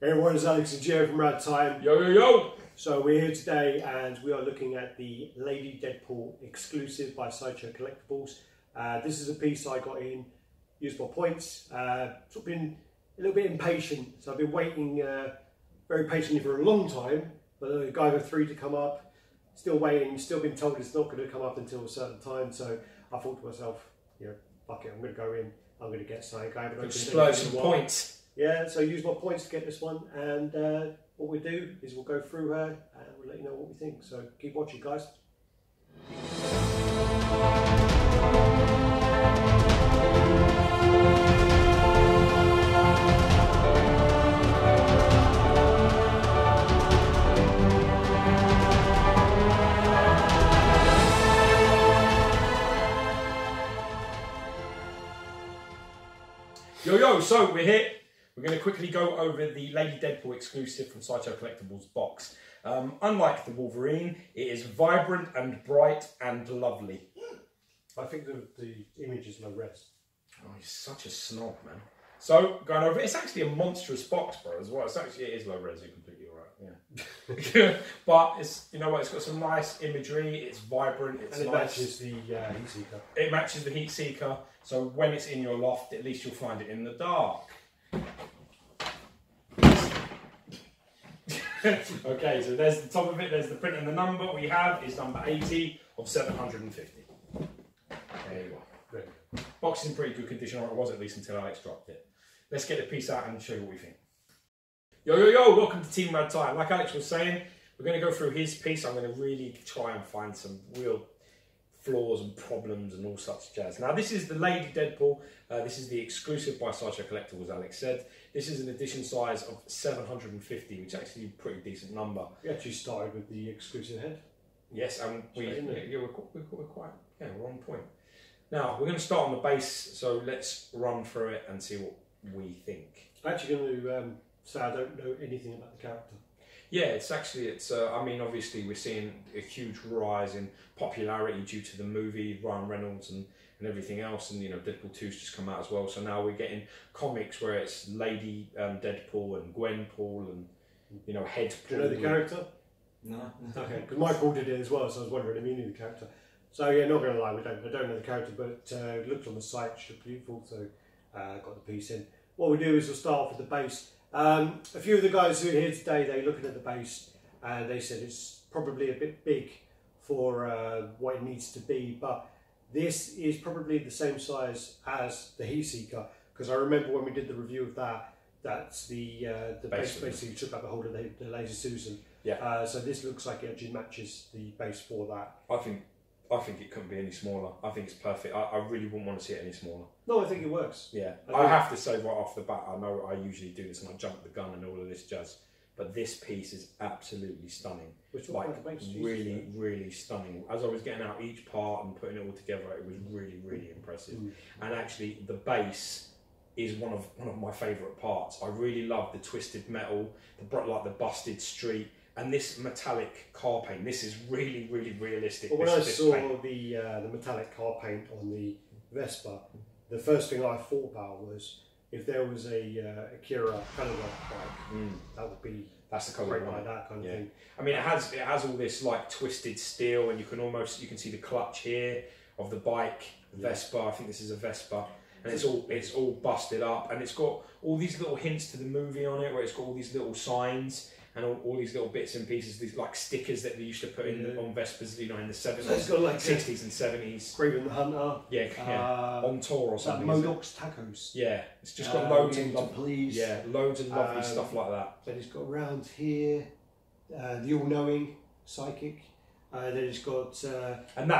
Hey everyone, it's Alex and Jerry from Rad Time. Yo, yo, yo! So we're here today and we are looking at the Lady Deadpool exclusive by Sideshow Collectibles. This is a piece I got in, used my points. Sort of been a little bit impatient, so I've been waiting very patiently for a long time for the Guyver 3 to come up. Still waiting, still been told it's not going to come up until a certain time, so I thought to myself, you know, fuck it, I'm going to go in, I'm going to get something. I haven't opened Explode some points. Yeah, so use my points to get this one, and what we'll do is we'll go through her and we'll let you know what we think. So keep watching, guys. Yo, yo, so we're here. We're going to quickly go over the Lady Deadpool exclusive from Sideshow Collectibles box. Unlike the Wolverine, it is vibrant and bright and lovely. I think the image is low res. Oh, he's such a snob, man. So, going over it, it's actually a monstrous box, bro, as well. It is low res, you're completely right, yeah. But, it's, you know what, it's got some nice imagery, it's vibrant, it's and it nice. matches the heat seeker. It matches the heat seeker, so when it's in your loft, at least you'll find it in the dark. Okay, so there's the top of it, there's the print and the number we have is number 80 of 750. There you are. Box is in pretty good condition, or it was at least until Alex dropped it. Let's get the piece out and show you what we think. Yo, yo, yo, welcome to Team Rad Time. Like Alex was saying, we're going to go through his piece. I'm going to really try and find some real flaws and problems and all such jazz. Now, this is the Lady Deadpool. This is the exclusive by Sideshow Collectibles, Alex said. This is an edition size of 750, which is actually a pretty decent number. We actually started with the exclusive head. Yes, and we're on point. Now, we're going to start on the base, so let's run through it and see what we think. I'm actually going to say I don't know anything about the character. Yeah, I mean, obviously we're seeing a huge rise in popularity due to the movie, Ryan Reynolds and everything else, and you know, Deadpool 2's just come out as well, so now we're getting comics where it's Lady Deadpool and Gwenpool and, you know, Headpool. Do you know the character? No. Okay, because Michael did it as well, so I was wondering if he knew the character. So yeah, not going to lie, I don't know the character, but it looked on the site, it looked beautiful, so got the piece in. What we do is we'll start off with the base. A few of the guys who are here today, they're looking at the base and they said it's probably a bit big for what it needs to be, but this is probably the same size as the Heat Seeker, because I remember when we did the review of that, that's the base basically took up the whole of the Lazy Susan. Yeah. So this looks like it actually matches the base for that. I think it couldn't be any smaller. I think it's perfect. I really wouldn't want to see it any smaller. No, I think it works. Yeah, I have to say right off the bat, I know I usually do this and I jump the gun and all of this jazz, but this piece is absolutely stunning. Like, really, really stunning. As I was getting out each part and putting it all together, it was really, really impressive. And actually, the base is one of my favourite parts. I really love the twisted metal, like the busted street. And this metallic car paint, this is really, really realistic. Well, when I saw the metallic car paint on the Vespa, the first thing I thought about was if there was a Akira Canada bike, that would be that's the colour like that kind of thing. I mean, it has all this like twisted steel, and you can see the clutch here of the bike, Vespa. I think this is a Vespa. And it's all busted up, and it's got all these little hints to the movie on it, where it's got all these little signs and all these little bits and pieces, these like stickers that they used to put in on Vespas, you know, in the 70s, so it's got like 60s and 70s. Kraven the Hunter. Yeah, on tour or something. Modoc's Tacos. Yeah, it's just got loads of lovely stuff stuff like that. Then it's got around here, the all-knowing psychic. Then it's got and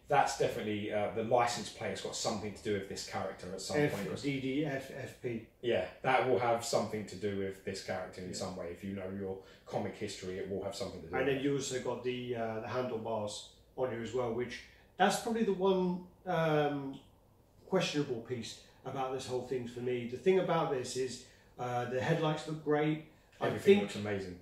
that's definitely the license plate has got something to do with this character at some point. DDFFP. Yeah, that will have something to do with this character in some way. If you know your comic history, it will have something to do. And then you also got the handlebars on here as well, which that's probably the one questionable piece about this whole thing for me. The thing about this is the headlights look great. Everything looks amazing.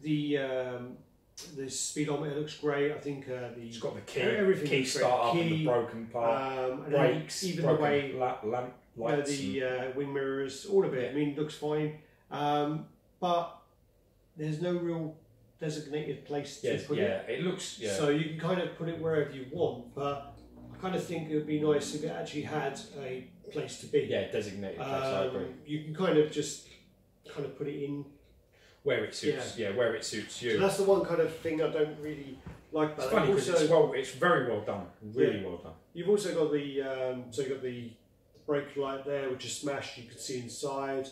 The speedometer looks great. I think it's got the key start up and the broken part, brakes, even the way lamp lights, the wing mirrors, all of it. I mean, it looks fine. but there's no real designated place to put it. It looks. Yeah. So you can kind of put it wherever you want, but I kind of think it would be nice if it actually had a place to be. Yeah, designated place. I agree. You can kind of just put it in where it suits. Yeah, where it suits you. So that's the one kind of thing I don't really like about it. It's funny because it's very well done. Really well done. You've also got the so you've got the brake light there, which is smashed. You can see inside.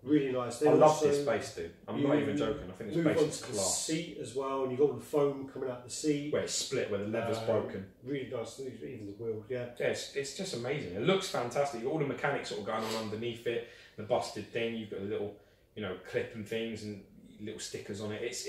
Really nice. I love this space, dude. I'm not even joking. I think this space is class. The seat as well, and you've got all the foam coming out the seat. Where it's split, where the leather's broken. Really nice. Even the wheel, yeah. Yeah, it's just amazing. It looks fantastic. You've got all the mechanics sort of going on underneath it. The busted thing. You've got a little, clip and things and little stickers on it. It's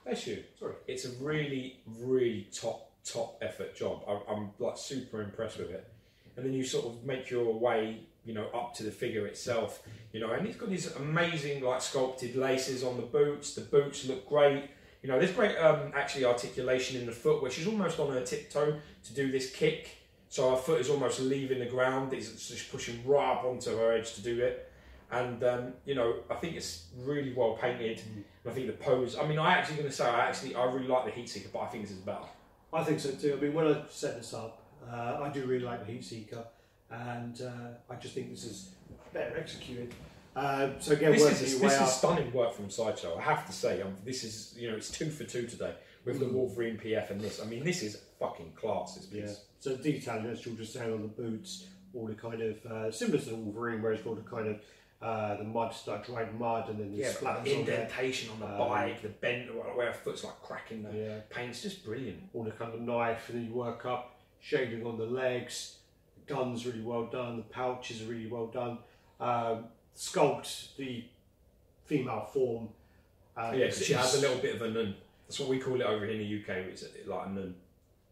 bless you. Sorry. It's a really, really top effort job. I'm like super impressed with it. And then you sort of make your way, up to the figure itself, and it's got these amazing like sculpted laces on the boots. The boots look great. There's great actually articulation in the foot, where she's almost on her tiptoe to do this kick. So her foot is almost leaving the ground. It's just pushing right up onto her edge to do it. And I think it's really well painted. And I think the pose. I mean, I really like the Heatseeker, but I think this is better. I think so too. I mean, when I set this up, I do really like the Heatseeker. And I just think this is better executed. So again, this is stunning work from Sideshow. I have to say, this is it's 2 for 2 today with the Wolverine PF and this. I mean, this is fucking class. This piece. Yeah. So the detailing, as you'll just saying on the boots, all the kind of similar to the Wolverine, where it's got the kind of the mud, like dried mud, and then the splatters indentation on the bike, the bend where a foot's like cracking the paint's just brilliant. All the kind of knife, and then you work up shading on the legs. Gun's really well done. The pouches are really well done. Sculpt the female form. She has a little bit of a nun. That's what we call it over here in the UK. It's like a nun.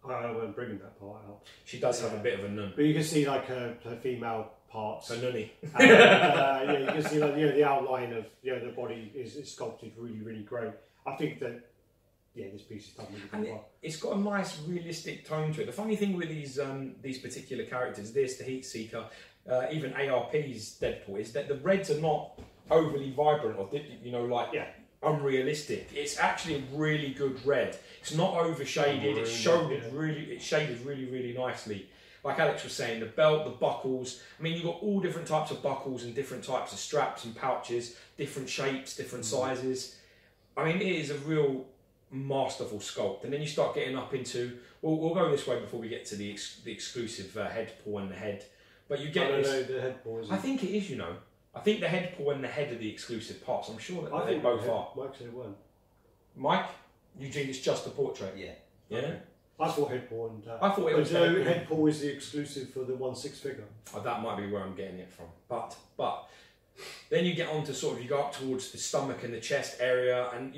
I won't bring that part out. She does have a bit of a nun. But you can see like her female parts. Her nunny. You can see like, the outline of the body is sculpted really, really great. I think that this piece is done really well. It's got a nice realistic tone to it. The funny thing with these particular characters, the Heatseeker, even ARP's Deadpool, is that the reds are not overly vibrant or unrealistic. It's actually a really good red. It's not overshaded. It's shaded really, really nicely. Like Alex was saying, the belt, the buckles. I mean, you've got all different types of buckles and different types of straps and pouches, different shapes, different sizes. I mean, it is a real masterful sculpt. And then you start getting up into, we'll go this way before we get to the exclusive head paw and the head. But you get the head paw, I think it is, I think the head paw and the head are the exclusive parts. I'm sure that they both are. Mike said one. Mike? Eugene, it's just a portrait? Yeah. Yeah? Okay. I thought head paw and I thought it was head paw is the exclusive for the 1/6 figure. Oh, that might be where I'm getting it from. But then you get on to sort of, you go up towards the stomach and the chest area, and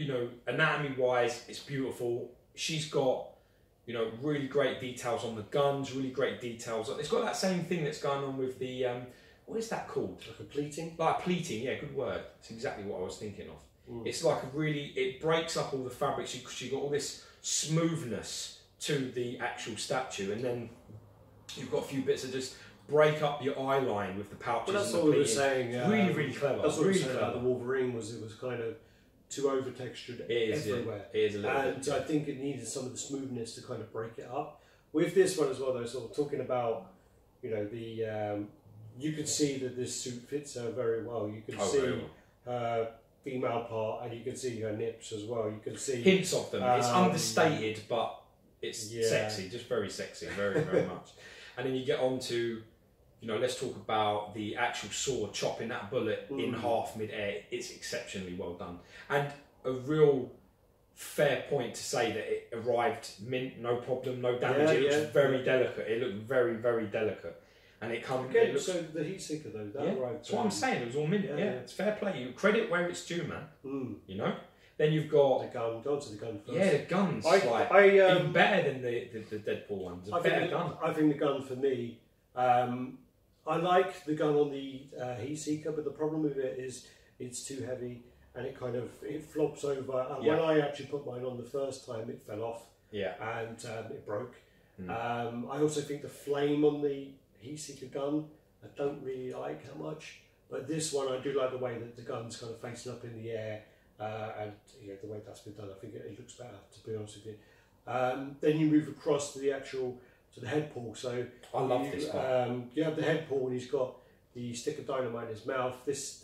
anatomy wise it's beautiful. She's got really great details on the guns, really great details. It's got that same thing that's going on with the what is that called? Like a pleating? Like pleating, yeah, good word. It's exactly what I was thinking of. It's like it breaks up all the fabrics. You've got all this smoothness to the actual statue, and then you've got a few bits that just break up your eye line with the pouches. Well, that's and what we were saying. Really, really clever. That's what really we were saying about the Wolverine, was it was kind of too over textured everywhere. Yeah. It is a little bit. And I think it needed some of the smoothness to kind of break it up. With this one as well, though, sort of talking about, the you can see that this suit fits her very well. You can see her female part, and you can see her nips as well. You can see hints of them. It's understated, but it's sexy, just very sexy, very, very much. And then you get on to, let's talk about the actual sword chopping that bullet in half mid-air. It's exceptionally well done. And a real fair point to say that it arrived mint, no problem, no damage. It looks very delicate. It looked very, very delicate. And it comes... Okay, so the Heatseeker, though, that arrived... That's what I'm saying. It was all mint. Yeah, it's fair play. You credit where it's due, man. Then you've got... The gun. Go on to the gun first. Yeah, the gun's even better than the Deadpool ones. I think the gun, for me... I like the gun on the Heatseeker, but the problem with it is it's too heavy and it flops over. And when I actually put mine on the first time, it fell off. Yeah. And it broke. I also think the flame on the Heatseeker gun, I don't really like how much. But this one, I do like the way that the gun's kind of facing up in the air, and the way that's been done. I think it looks better, to be honest with you. Then you move across to the head pull. So I love this one. You have the head pull, and he's got the stick of dynamite in his mouth. This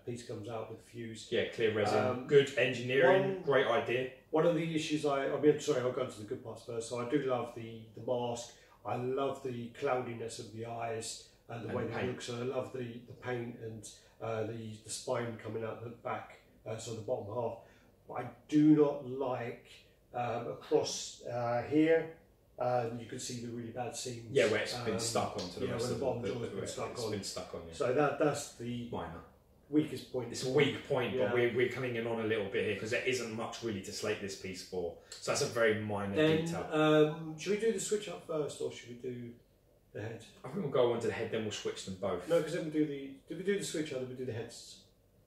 piece comes out with a fuse. Yeah, clear resin. Good engineering. Great idea. One of the issues I'll go into the good parts first. So I do love the mask. I love the cloudiness of the eyes and the way they look. So I love the paint and the spine coming out the back, so the bottom half. But I do not like across here. You can see the really bad seams. Yeah, where it's been stuck onto the rest where of the bottom jaw's been stuck on. Been stuck on. Yeah. So that's the minor. Weakest point. It's a weak point, but we're coming in on a little bit here because there isn't much really to slate this piece for. So that's a very minor detail. Should we do the switch up first, or should we do the head? I think we'll go on to the head, then we'll switch them both. No, because then we do the switch up, then we do the heads.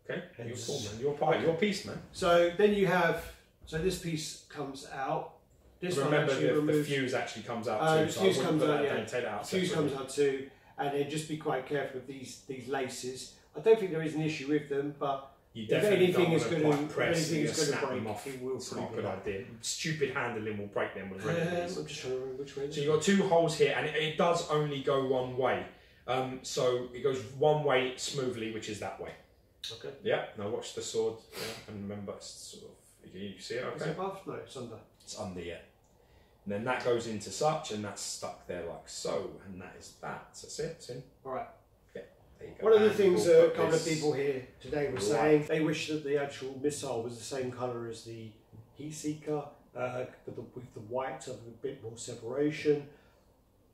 Okay, you're cool, man. You're part of your piece, man. So then you have, this piece comes out. This remember the fuse actually comes out too. The fuse comes out, take that out. The fuse comes out too, and then just be quite careful with these laces. I don't think there is an issue with them, but you definitely if anything is going to snap break, them off. it will. It's not a good idea. Stupid handling will break them with I'm just trying to remember which way. So you've got two holes here, and it does only go one way. So it goes one way smoothly, which is that way. Okay. Yeah. Now watch the sword, and remember, it's sort of you see it. Okay. Is it above? No, it's under. It's under, yeah. And then that goes into such, and that's stuck there like so, and that is that. So that's it. It's in. All right. There you go. One of the things a couple of people here today were saying, they wish that the actual missile was the same colour as the heat seeker, with the white of a bit more separation.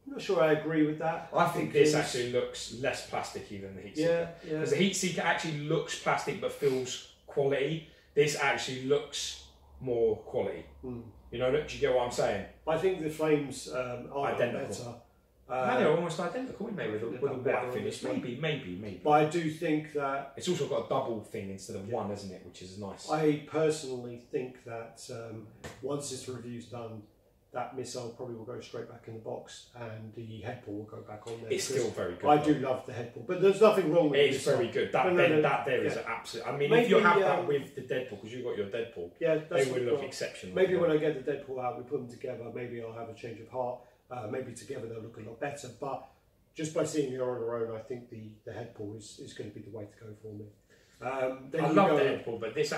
I'm not sure I agree with that. I think this actually looks less plasticky than the heat seeker. Yeah. Because the heat seeker actually looks plastic but feels quality. This actually looks more quality. You know, do you get what I'm saying? I think the flames are identical. Better. They're almost identical, maybe with a white finish. Maybe. But I do think that it's also got a double thing instead of one, isn't it? Which is nice. I personally think that once this review's done, that missile probably will go straight back in the box, and the head pull will go back on there. It's still very good. I do love the head pull, but there's nothing wrong with it. It's very good. That there is an absolute. I mean, maybe, if you have that with the Deadpool, because you've got your Deadpool, they would look exceptional. Maybe when I get the Deadpool out, we put them together. Maybe I'll have a change of heart. Maybe together they'll look a lot better. But just by seeing her on her own, I think the head pull is going to be the way to go for me. I love the head pull, but this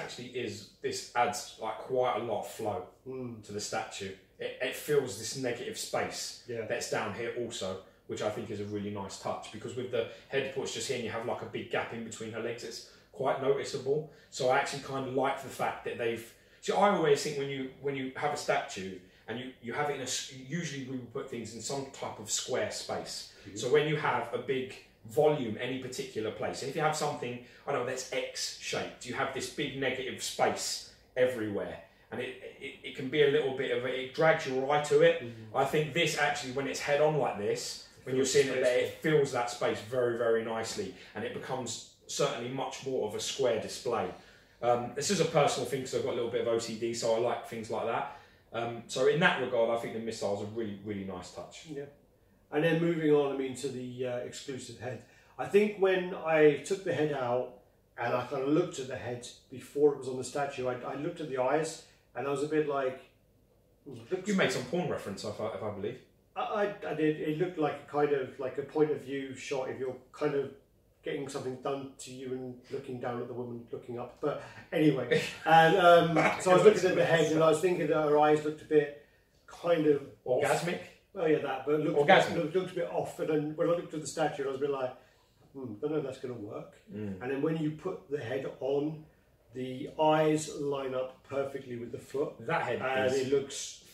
adds like quite a lot of flow to the statue. It fills this negative space that's down here also, which I think is a really nice touch, because with the head pull it's just here and you have like a big gap in between her legs. It's quite noticeable. So I actually kind of like the fact that they've. See, I always think when you have a statue and you have it in usually we would put things in some type of square space. So when you have a big volume, any particular place, and if you have something, I don't know, that's X shaped, you have this big negative space everywhere. And it can be a little bit of it drags your eye to it. I think this actually, when it's head on like this, when you're seeing it there, it fills that space very, very nicely, and it becomes certainly much more of a square display. This is a personal thing because I've got a little bit of OCD, so I like things like that. So in that regard, I think the missile's a really, really nice touch. Yeah. And then moving on, I mean, to the exclusive head. I think when I took the head out and I kind of looked at the head before it was on the statue, I looked at the eyes. And I was a bit like... You made some porn reference, if I believe. I did. It looked like a kind of like a point of view shot if you're kind of getting something done to you and looking down at the woman looking up. But anyway, and so I was looking at the head and I was thinking that her eyes looked a bit kind of... Orgasmic? Oh yeah, that. But looked a bit off. And then when I looked at the statue, I was a bit like, don't know if that's going to work. And then when you put the head on, the eyes line up perfectly with the foot. That head it looks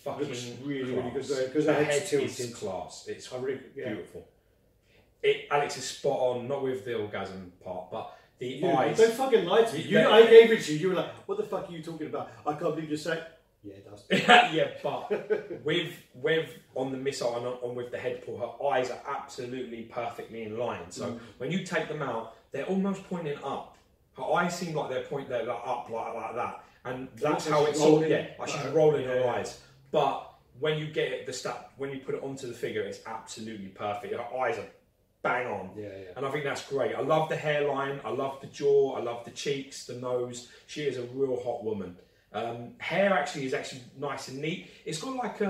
really, really good because the head's tilted. Is class. It's yeah. Beautiful. Alex is spot on, not with the orgasm part, but the eyes. Don't fucking lie to me. I gave it to you. You were like, "What the fuck are you talking about?" I can't believe you said. Yeah, it does. Yeah, but with on the missile and on with the head pull, her eyes are absolutely perfectly in line. So when you take them out, they're almost pointing up. Her eyes seem like they're pointing like up like that, and that's how it's all. Yeah, like she's rolling her eyes. But when you get it, when you put it onto the figure, it's absolutely perfect. Her eyes are bang on. Yeah. And I think that's great. I love the hairline, I love the jaw, I love the cheeks, the nose. She is a real hot woman. Hair actually is actually nice and neat. It's got like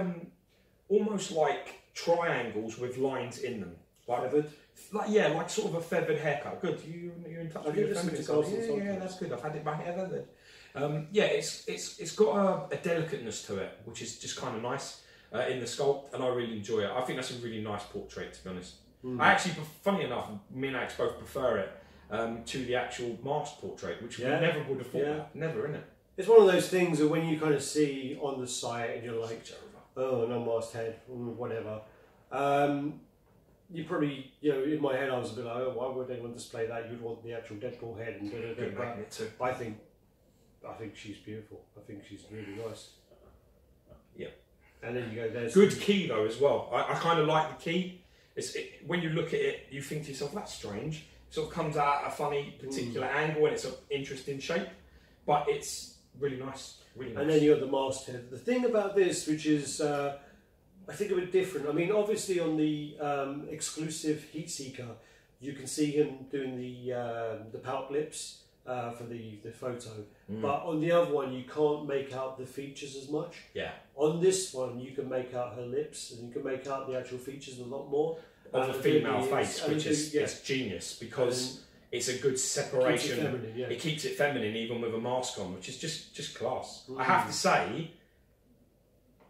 almost like triangles with lines in them. Feathered? Like sort of a feathered haircut. Good. You're in touch with your feminine side. Yeah, that's good. I've had it back feathered. It's got a delicateness to it, which is just kind of nice in the sculpt, and I really enjoy it. I think that's a really nice portrait, to be honest. I actually, funny enough, me and Alex both prefer it to the actual masked portrait, which we never would have thought that. Never, innit? It's one of those things that when you kind of see on the site and you're like, oh, an unmasked head, whatever. You probably, in my head I was a bit like, oh, why would anyone display that? You'd want the actual Deadpool head and but I think she's beautiful. I think she's really nice. Yeah. And then you go, there's good key though as well. I kind of like the key. When you look at it, you think to yourself, that's strange. It sort of comes out at a funny particular angle and it's an interesting shape, but it's really nice. Really nice. And then you got the masked head. The thing about this, which is I think a bit different. I mean, obviously on the exclusive Heatseeker, you can see him doing the pout lips for the photo, but on the other one you can't make out the features as much. Yeah. On this one you can make out her lips and you can make out the actual features a lot more of a female face, which is genius because it's a good separation. Keeps it feminine, It keeps it feminine even with a mask on, which is just class. I have to say,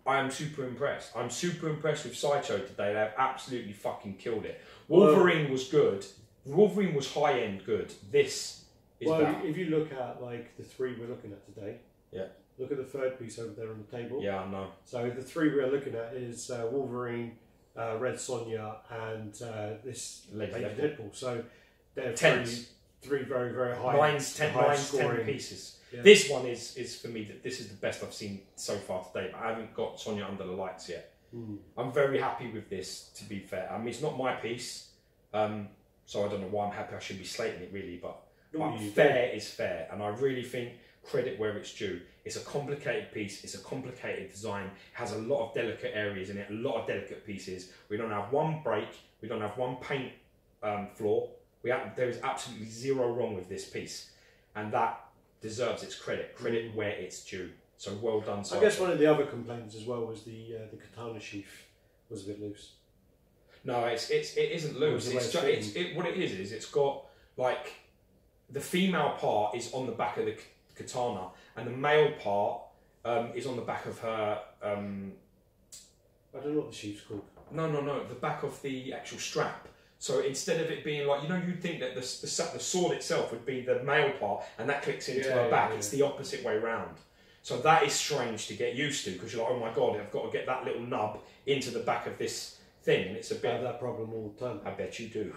I am super impressed. I'm super impressed with Sideshow today. They've absolutely fucking killed it. Wolverine was good. Wolverine was high end good. This is bad. If you look at like the three we're looking at today, look at the third piece over there on the table. Yeah, I know. So the three we're looking at is Wolverine, Red Sonja, and this Lady Deadpool. So they're three very, very high. Mine's 10 pieces. Yeah. This one is for me, this is the best I've seen so far today, but I haven't got Sonja under the lights yet. I'm very happy with this, to be fair. I mean, it's not my piece, so I don't know why I'm happy. I should be slating it, really, but fair is fair, and I really think credit where it's due. It's a complicated piece, it's a complicated design, it has a lot of delicate areas in it, a lot of delicate pieces. We don't have one break, we don't have one paint flaw. There is absolutely zero wrong with this piece, and that deserves its credit where it's due. So well done. I guess one of the other complaints as well was the katana sheath was a bit loose. No, it isn't loose. What it is it's got like the female part is on the back of the katana, and the male part is on the back of her. I don't know what the sheath's called. No, the back of the actual strap. So instead of it being like, you'd think that the sword itself would be the male part and that clicks into her back. It's the opposite way round. So that is strange to get used to because you're like, oh my God, I've got to get that little nub into the back of this thing. And it's a bit... I have that problem all the time. I bet you do.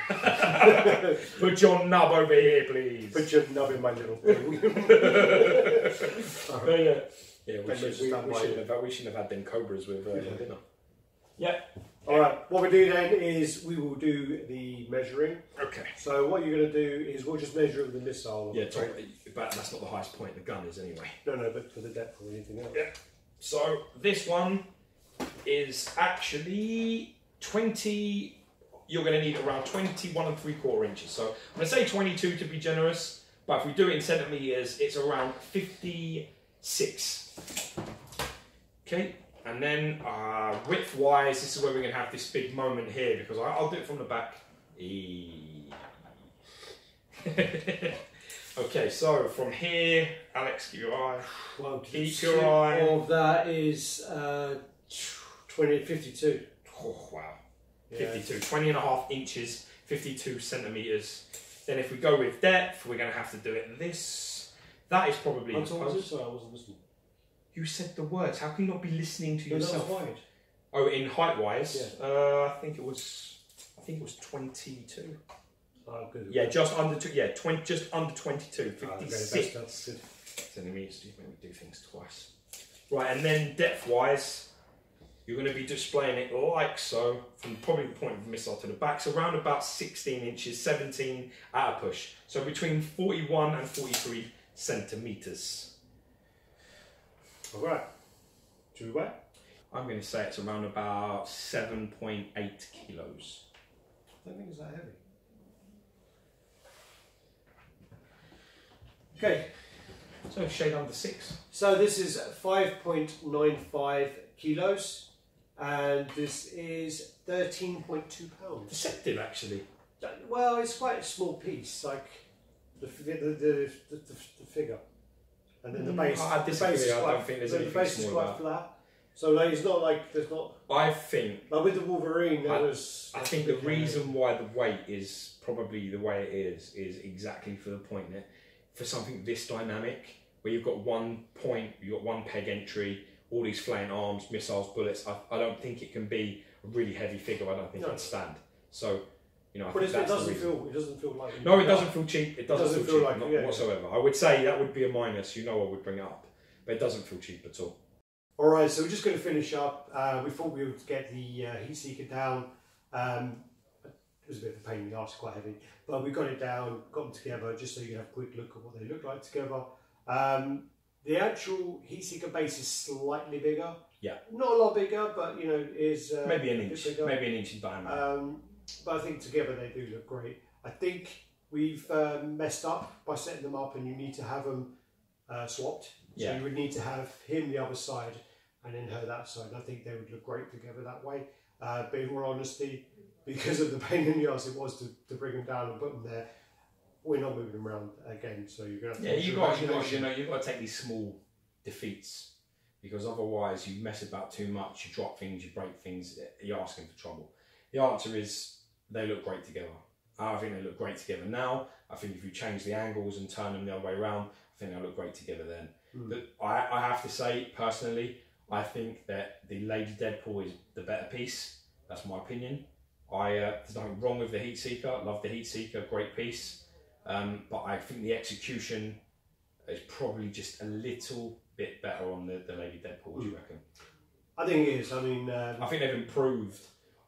Yeah. Put your nub over here, please. Put your nub in my little thing. We shouldn't have had them cobras with dinner. Yeah. Alright, what we do then is we will do the measuring. Okay. So what you're going to do is we'll just measure the missile. Yeah, but that's not the highest point the gun is anyway. No, but for the depth or anything else. Yeah. So this one is actually 20, you're going to need around 21 3/4 inches. So I'm going to say 22 to be generous, but if we do it in centimetres, it's around 56. Okay. And then width-wise, this is where we're going to have this big moment here because I'll do it from the back. Okay, so from here, Alex, keep your eye. Well, keep your eye. Of that is 52. Oh, wow. Yeah. 52, 20 and a half inches, 52 centimetres. Then if we go with depth, we're going to have to do it this. That is probably... How tall was it? Sorry, I wasn't listening. You said the words. How can you not be listening to yourself? That was wide. Oh, in height-wise, yeah. I think it was 22. Oh, good. Yeah, just under 22, 56 that's good. centimeters. You make me do things twice. Right, and then depth-wise, you're going to be displaying it like so, from probably the point of the missile to the back. So around about 16 inches, 17 at a push. So between 41 and 43 centimeters. All right. Should we weigh? I'm going to say it's around about 7.8 kilos. don't think it's that heavy. Okay. So shade under 6. So this is 5.95 kilos, and this is 13.2 pounds. Deceptive, actually. Well, it's quite a small piece, like the figure, and then the base. I disagree. The base I don't think there's anything the base is small quite about. flat. So like, it's not like there's not. I think. Like with the Wolverine, there was. I think the reason why the weight is probably the way it is exactly for the point that for something this dynamic, where you've got one point, you've got one peg entry, all these flaying arms, missiles, bullets. I don't think it can be a really heavy figure. I don't think it'd stand. So, you know, I think that's the reason. It doesn't feel like. No, it doesn't feel cheap. It doesn't feel cheap, like, not whatsoever. I would say that would be a minus. You know, I would bring it up, but it doesn't feel cheap at all. All right, so we're just going to finish up. We thought we would get the heat seeker down. It was a bit of a pain in the arse, quite heavy, but we got it down, got them together, just so you have a quick look at what they look like together. The actual heat seeker base is slightly bigger. Yeah. Not a lot bigger, but you know, is maybe an inch, maybe an inch in diameter. But I think together they do look great. I think we've messed up by setting them up, and you need to have them swapped. So you would need to have him the other side and then her that side. I think they would look great together that way. But in all honesty, because of the pain in the arse it was to bring them down and put them there, we're not moving them around again. So you're gonna have to you've got to take these small defeats, because otherwise you mess about too much, you drop things, you break things, you're asking for trouble. The answer is they look great together. I think they look great together now. I think if you change the angles and turn them the other way around, I think they'll look great together then. But I have to say, personally, I think that the Lady Deadpool is the better piece. That's my opinion. There's nothing wrong with the Heat Seeker. I love the Heat Seeker, great piece. But I think the execution is probably just a little bit better on the Lady Deadpool. What do you reckon? I think it is. I mean, I think they've improved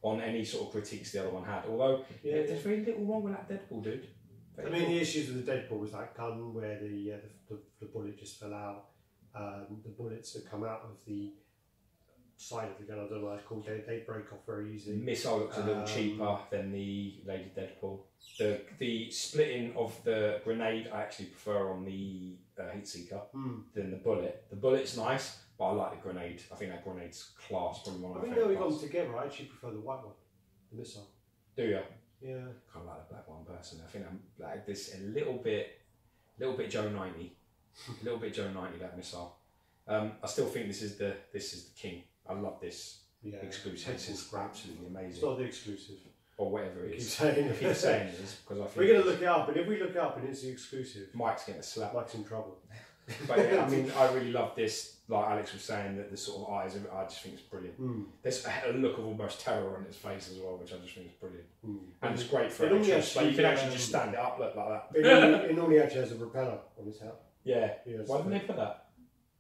on any sort of critiques the other one had. Although there's very little wrong with that Deadpool, dude. I mean, the issues with the Deadpool was that gun where the bullet just fell out. The bullets that come out of the side of the gun, I don't know what it's called, they break off very easily. The missile looks a little cheaper than the Lady Deadpool. The splitting of the grenade I actually prefer on the Heat Seeker than the bullet. The bullet's nice, but I like the grenade. I think that grenade's class, probably one of my favourite. We've gone together, I actually prefer the white one, the missile. Do you? Yeah. I kind of like the black one personally. I think I'm like this a little bit Joe 90. A little bit Joe 90, that missile. I still think this is the king. I love this exclusive. This is absolutely amazing. It's not the exclusive. Or whatever it is. I keep saying it is, because I think we're going to look it up, and if we look it up and it's the exclusive, Mike's getting a slap. Mike's in trouble. But yeah, I mean, I really love this. Like Alex was saying, that the sort of eyes, I just think it's brilliant. There's a look of almost terror on its face as well, which I just think is brilliant. And it's great for action. Like you can actually just stand it up like that. It normally actually has a propeller on his hat. Yeah. Why didn't they put that?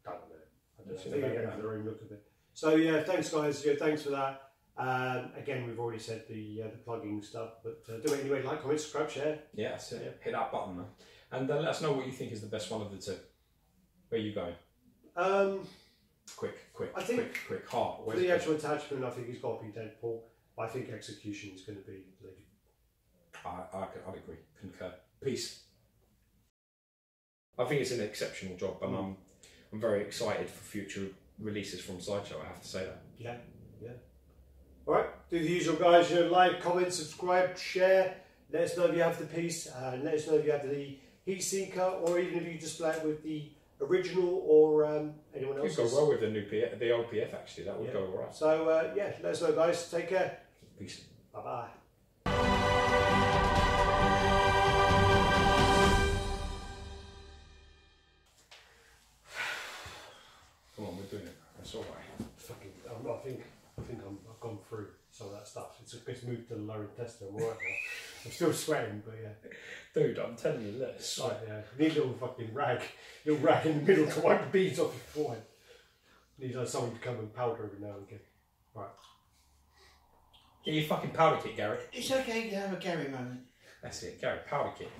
I don't know. I think they go for their own look of it. So yeah, thanks guys. Yeah, thanks for that. Again, we've already said the plugging stuff, but do it anyway. Like, comment, subscribe, share. Yeah, that's it. Hit that button, man. And let us know what you think is the best one of the two. Where are you going? Quick, I think quick, hard. For the actual attachment, I think it's got to be Deadpool. I think execution is going to be Lady. I'd agree. Concur. Peace. I think it's an exceptional job, and I'm very excited for future releases from Sideshow. I have to say that. Yeah. All right, do the usual, guys. Like, comment, subscribe, share. Let us know if you have the piece. Let us know if you have the Heat Seeker, or even if you display it with the original or anyone else. It would go well with the old PF actually. That would go all right. So yeah, let us know, guys. Take care. Peace. Bye bye. Come on, we're doing it. That's all right. I think I've gone through some of that stuff. It's moved to the lower intestine. I'm all right now. I'm still sweating, but yeah. Dude, I'm telling you this. Right, yeah. Need a little fucking rag in the middle to wipe the beads off your forehead. Need someone to come and powder every now and again. Right. Get your fucking powder kit, Gary. It's okay to have a Gary moment. That's it, Gary, powder kit.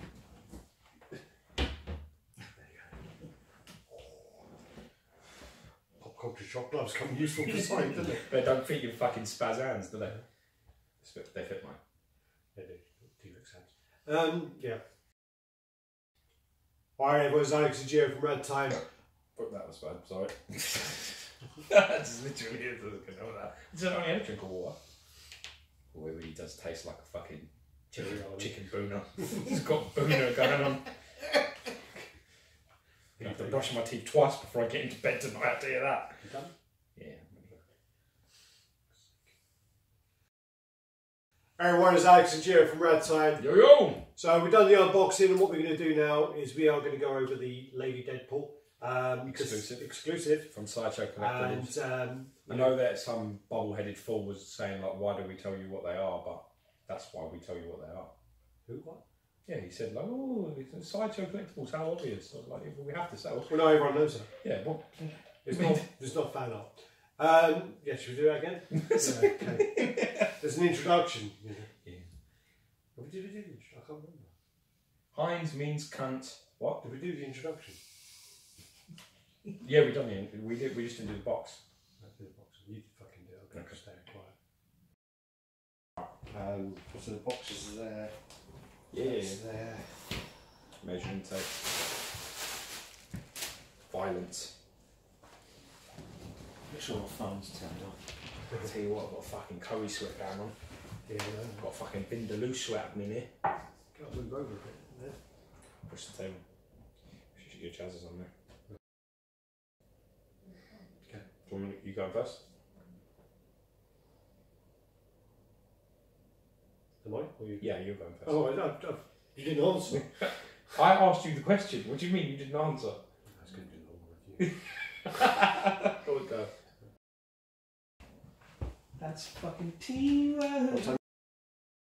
Pop culture shock gloves come useful for science, doesn't it? They don't fit your fucking spaz hands, do they? They fit mine. They do. Yeah. Alright, everyone's Alex and Gio from Red Time. But that was bad, sorry. That's literally it. Doesn't know that. It's only ever drink of water. Oh, it really does taste like a fucking chicken booner. It's got booner going on. I have to brush my teeth twice before I get into bed tonight, I'll tell you that. You done? Yeah. Everyone, it's Alex and Gio from Red Time. Yo yo! So we've done the unboxing, and what we're going to do now is we are going to go over the Lady Deadpool. Exclusive. From Sideshow Collectibles. And I know that some bubble-headed fool was saying, like, why do we tell you what they are? But that's why we tell you what they are. Who, what? Yeah, he said, like, oh, it's Sideshow Collectibles, how obvious. I was like, well, we have to sell. Well, no, everyone knows that. Yeah, well, There's not fan art. Yeah, should we do that again? Yeah, okay. There's an introduction. You know. Yeah. What did we do the introduction? I can't remember. Heinz means cunt. What? Did we do the introduction? Yeah, we done the we did. We just didn't do the box. I did the box. You fucking did. I'm going to stay quiet. So the box is there. Yeah. It's there. Measuring tape. Violence. Make sure my phone's turned on. I'll tell you what, I've got a fucking curry sweat going on. Yeah, I've got a fucking Vindaloo sweat happening here. Got to move over a bit. Yeah. Push the table. Should get your trousers on there. Okay. Do you want me, you going first? Am I? Or you? Yeah, you're going first. Oh, you didn't answer. I asked you the question. What do you mean you didn't answer? I was going to do the whole review. Go. That's fucking teamwork.